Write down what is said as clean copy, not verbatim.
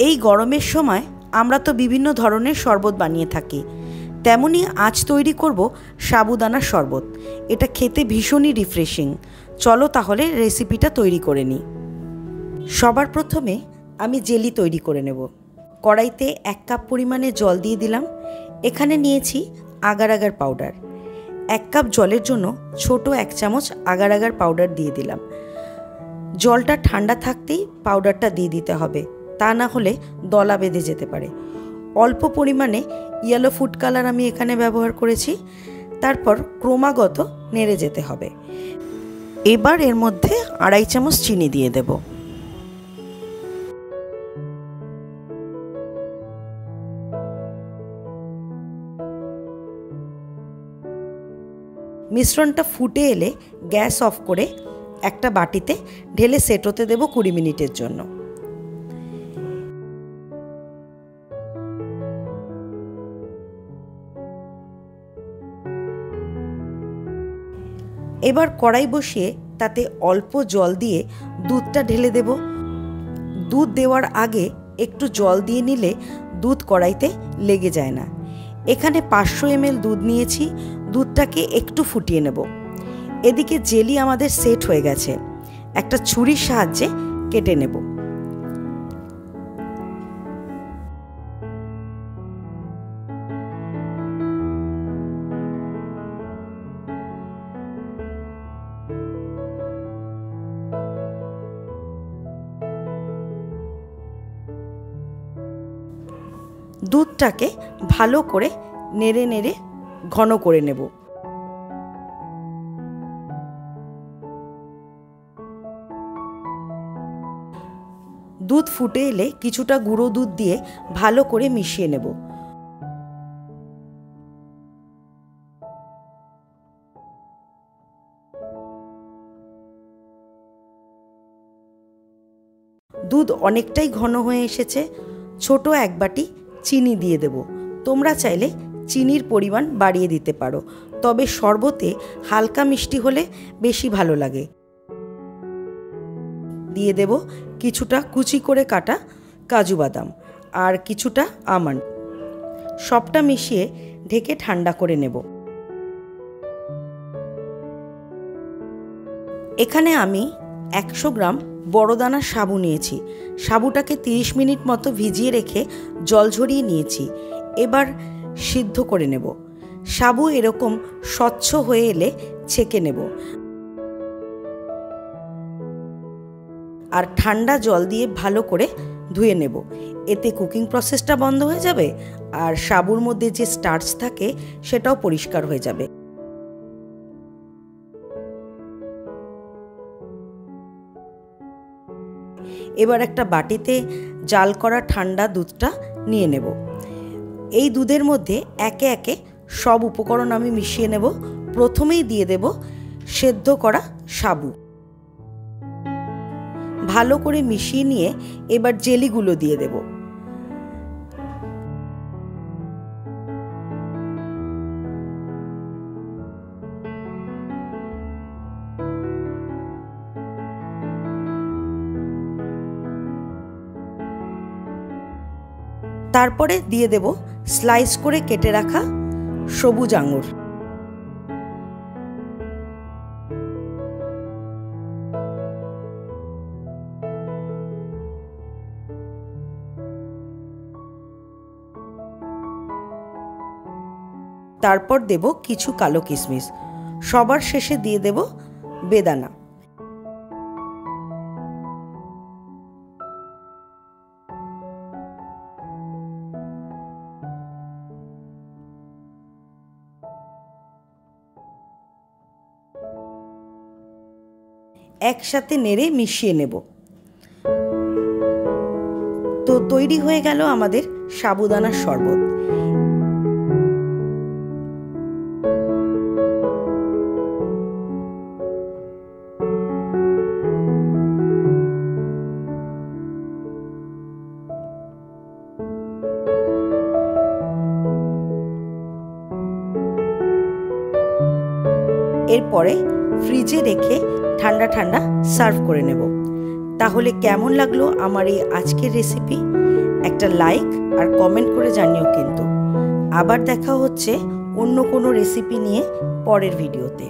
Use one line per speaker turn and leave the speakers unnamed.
এই গরমের সময় আমরা তো বিভিন্ন ধরনের শরবত বানিয়ে থাকি, তেমনি আজ তৈরি করব সাবুদানার শরবত। এটা খেতে ভীষণই রিফ্রেশিং। চলো তাহলে রেসিপিটা তৈরি করে নিই। সবার প্রথমে আমি জেলি তৈরি করে নেব। কড়াইতে 1 কাপ পরিমাণে জল দিয়ে দিলাম। এখানে নিয়েছি আগার আগার পাউডার। 1 কাপ জলের জন্য ছোট 1 চামচ আগার আগার পাউডার দিয়ে দিলাম। জলটা ঠান্ডা থাকতেই পাউডারটা দিয়ে দিতে হবে, তা না হলে দলা বেঁধে যেতে পারে। অল্প পরিমাণে ইয়েলো ফুড কালার আমি এখানে ব্যবহার করেছি। তারপর ক্রমাগত নেড়ে যেতে হবে। এবার এর মধ্যে 2.5 চামচ চিনি দিয়ে দেব। মিশ্রণটা ফুটে এলে গ্যাস অফ করে একটা বাটিতে ঢেলে সেট হতে দেব 20 মিনিটের জন্য। এবার কড়াই বসিয়ে তাতে অল্প জল দিয়ে দুধটা ঢেলে দেব। দুধ দেওয়ার আগে একটু জল দিয়ে নিলে দুধ কড়াইতে লেগে যায় না। এখানে 500 ml দুধ নিয়েছি। দুধটাকে একটু ফুটিয়ে নেব। এদিকে জেলি আমাদের সেট হয়ে গেছে। একটা ছুরির সাহায্যে কেটে নেব। দুধটাকে ভালো করে নেড়ে নেড়ে ঘন করে নেব। দুধ ফুটে এলে কিছুটা গুঁড়ো দুধ দিয়ে ভালো করে মিশিয়ে নেব। দুধ অনেকটাই ঘন হয়ে এসেছে। ছোট 1 বাটি চিনি দিয়ে দেব। তোমরা চাইলে চিনির পরিমাণ বাড়িয়ে দিতে পারো, তবে শরবতে হালকা মিষ্টি হলে বেশি ভালো লাগে। দিয়ে দেব কিছুটা কুচি করে কাটা কাজু বাদাম আর কিছুটা আমন্ড। সবটা মিশিয়ে ঢেকে ঠান্ডা করে নেব। এখানে আমি 100 গ্রাম বড় দানার সাবু নিয়েছি। সাবুটাকে 30 মিনিট মতো ভিজিয়ে রেখে জল ঝরিয়ে নিয়েছি। এবার সিদ্ধ করে নেব। সাবু এরকম স্বচ্ছ হয়ে এলে ছেঁকে নেব আর ঠান্ডা জল দিয়ে ভালো করে ধুয়ে নেব। এতে কুকিং প্রসেসটা বন্ধ হয়ে যাবে আর সাবুর মধ্যে যে স্টার্চ থাকে সেটাও পরিষ্কার হয়ে যাবে। এবার একটা বাটিতে জাল করা ঠান্ডা দুধটা নিয়ে নেব। এই দুধের মধ্যে একে একে সব উপকরণ আমি মিশিয়ে নেব। প্রথমেই দিয়ে দেব সেদ্ধ করা সাবু। ভালো করে মিশিয়ে নিয়ে এবার জেলিগুলো দিয়ে দেব। তারপরে দিয়ে দেব স্লাইস করে কেটে রাখা সবুজ আঙুর। তারপর দেব কিছু কালো কিশমিশ। সবার শেষে দিয়ে দেব বেদানা। একসাথে নেড়ে মিশিয়ে নেব। তো তৈরি হয়ে গেল আমাদের সাবুদানার শরবত। এরপরে ফ্রিজে রেখে ঠান্ডা ঠান্ডা সার্ভ করে নেব। তাহলে কেমন লাগলো আমার এই আজকের রেসিপি? একটা লাইক আর কমেন্ট করে জানিও কিন্তু। আবার দেখা হচ্ছে অন্য কোনো রেসিপি নিয়ে পরের ভিডিওতে।